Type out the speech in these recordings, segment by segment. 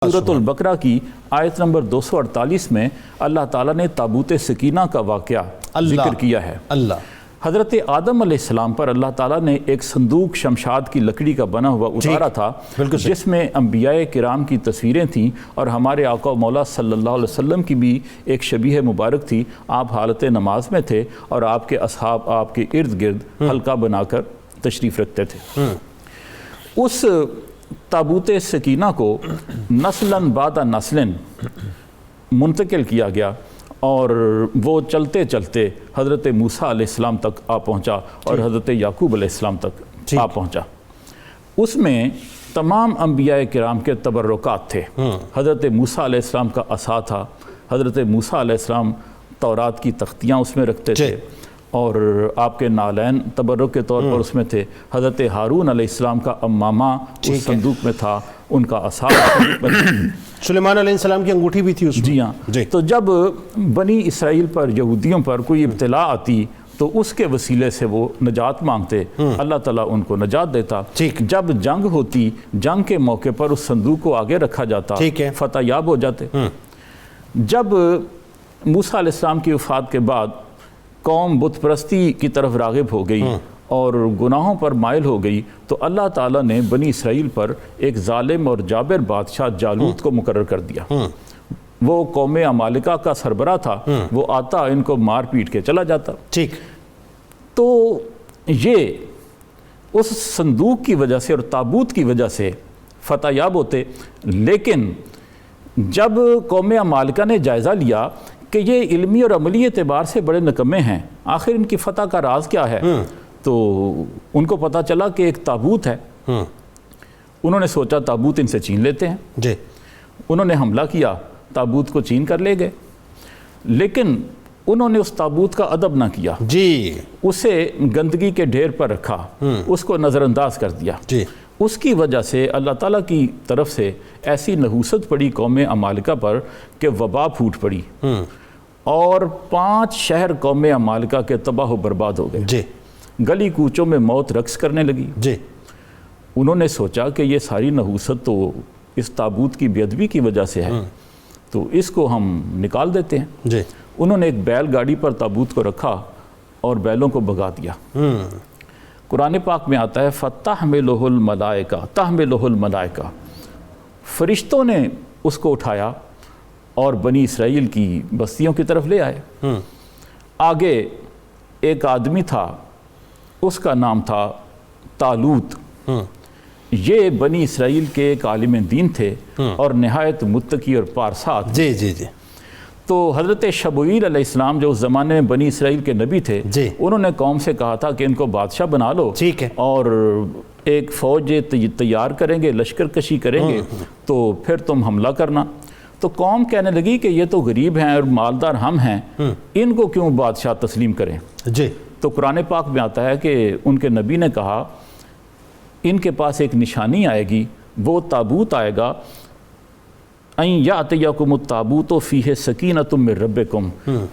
सूरत अल-बकरा की आयत नंबर 248 में अल्लाह ताला ने ताबूत सकीना का वाक़या जिक्र किया है। हज़रत आदम अलैहिस्सलाम पर अल्लाह ताला ने एक संदूक शमशाद की लकड़ी का बना हुआ उतारा था, जिसमें अंबियाए किराम की तस्वीरें थीं और हमारे आका मौला सल्लल्लाहु अलैहि वसल्लम की भी एक शबीह मुबारक थी। आप हालत नमाज में थे और आपके असहाब आपके इर्द गिर्द हल्का बनाकर तशरीफ़ रखते थे। उस ताबूत सकीना को नस्लन बादा नस्लन मुंतकिल किया गया और वो चलते चलते हज़रत मूसा अलैहिस्सलाम तक आ पहुँचा और हज़रत याकूब अलैहिस्सलाम तक आ पहुँचा। उसमें तमाम अंबियाए किराम के तबर्रुकात थे। हज़रत मूसा अलैहिस्सलाम का असा था, हज़रत मूसा अलैहिस्सलाम तौरात की तख्तियाँ उसमें रखते थे और आपके नालैन तबर्रुक के तौर पर उसमें थे। हज़रत हारून अलैहिस्सलाम का अम्मामा उस संदूक में था, उनका असा सुलेमान अलैहिस्सलाम की अंगूठी भी थी उसमें। जी हाँ। तो जब बनी इसराइल पर यहूदियों पर कोई इब्तिला आती तो उसके वसीले से वो नजात मांगते, अल्लाह ताला उनको नजात देता। जब जंग होती, जंग के मौके पर उस संदूक को आगे रखा जाता, फतह याब हो जाते। जब मूसा अलैहिस्सलाम की वफ़ात के बाद कौम बुत परस्ती की तरफ राग़िब हो गई और गुनाहों पर माइल हो गई तो अल्लाह ताला ने बनी इसराइल पर एक जालिम और जाबिर बादशाह जालूत को मुकर्रर कर दिया। वो कौम अमालिका का सरबरा था, वो आता इनको मार पीट के चला जाता। तो ये उस संदूक की वजह से और ताबूत की वजह से फतह याब होते। लेकिन जब कौम अमालिका ने जायज़ा लिया कि ये इल्मी और अमली एतबार से बड़े नकम्मे हैं, आखिर इनकी फतह का राज क्या है, तो उनको पता चला कि एक ताबूत है। उन्होंने सोचा ताबूत इनसे छीन लेते हैं। उन्होंने हमला किया, ताबूत को छीन कर ले गए। लेकिन उन्होंने उस ताबूत का अदब ना किया, उसे गंदगी के ढेर पर रखा, उसको नज़रअंदाज कर दिया। उसकी वजह से अल्लाह ताला की तरफ से ऐसी नहूसत पड़ी कौम अमालिका पर कि वबा फूट पड़ी और 5 शहर कौम अमालिका के तबाह बर्बाद हो गए। गली कूचों में मौत रक्स करने लगी। उन्होंने सोचा कि ये सारी नहूसत तो इस ताबूत की बेअदबी की वजह से है, तो इसको हम निकाल देते हैं। उन्होंने एक बैलगाड़ी पर ताबूत को रखा और बैलों को भगा दिया। कुरान पाक में आता है फ़तहमिलुहुल मलाइका तहमिलुहुल मलाइका, फरिश्तों ने उसको उठाया और बनी इसराइल की बस्तियों की तरफ ले आए। आगे एक आदमी था, उसका नाम था तालूत। ये बनी इसराइल के एक आलिम दीन थे और नहायत मुत्तकी और पारसा थे। तो हज़रत शबूईल अलैहिस्सलाम जो उस ज़माने में बनी इसराइल के नबी थे, उन्होंने कौम से कहा था कि इनको बादशाह बना लो और एक फ़ौज तैयार करेंगे, लश्कर कशी करेंगे, तो फिर तुम हमला करना। तो कौम कहने लगी कि ये तो गरीब हैं और मालदार हम हैं, इनको क्यों बादशाह तस्लीम करें। तो कुरान पाक में आता है कि उनके नबी ने कहा इनके पास एक निशानी आएगी, वो ताबूत आएगा, ताबूत फ़ीहे सकीनतुम मिर रब्बिकुम,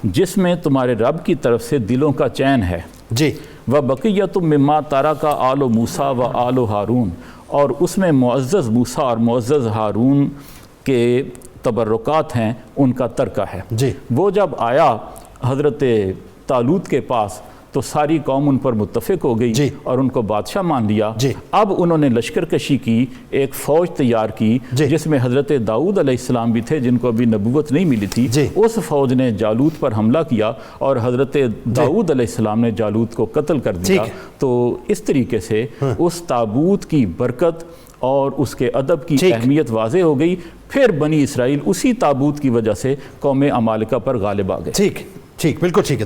जिसमें तुम्हारे रब की तरफ से दिलों का चैन है। व बक़ियतुम मिम्मा तरका आलो मूसा व आलो हारून, और उसमें मुअज़्ज़ज़ मूसा और मुअज़्ज़ज़ हारून के तबर्रुकात हैं, उनका तरका है। वो जब आया हज़रत तालूत के पास तो सारी कौम उन पर मुत्तफ़िक हो गई और उनको बादशाह मान लिया। अब उन्होंने लश्कर कशी की, एक फ़ौज तैयार की जिसमें हज़रत दाऊद अलैहिस्सलाम भी थे जिनको अभी नबूवत नहीं मिली थी। उस फ़ौज ने जालूत पर हमला किया और हज़रत दाऊद अलैहिस्सलाम ने जालूत को कत्ल कर दिया। तो इस तरीके से उस ताबूत की बरकत और उसके अदब की अहमियत वाज़े हो गई। फिर बनी इसराइल उसी ताबूत की वजह से कौम अमालिका पर गालिब आ गए। ठीक, बिल्कुल ठीक है।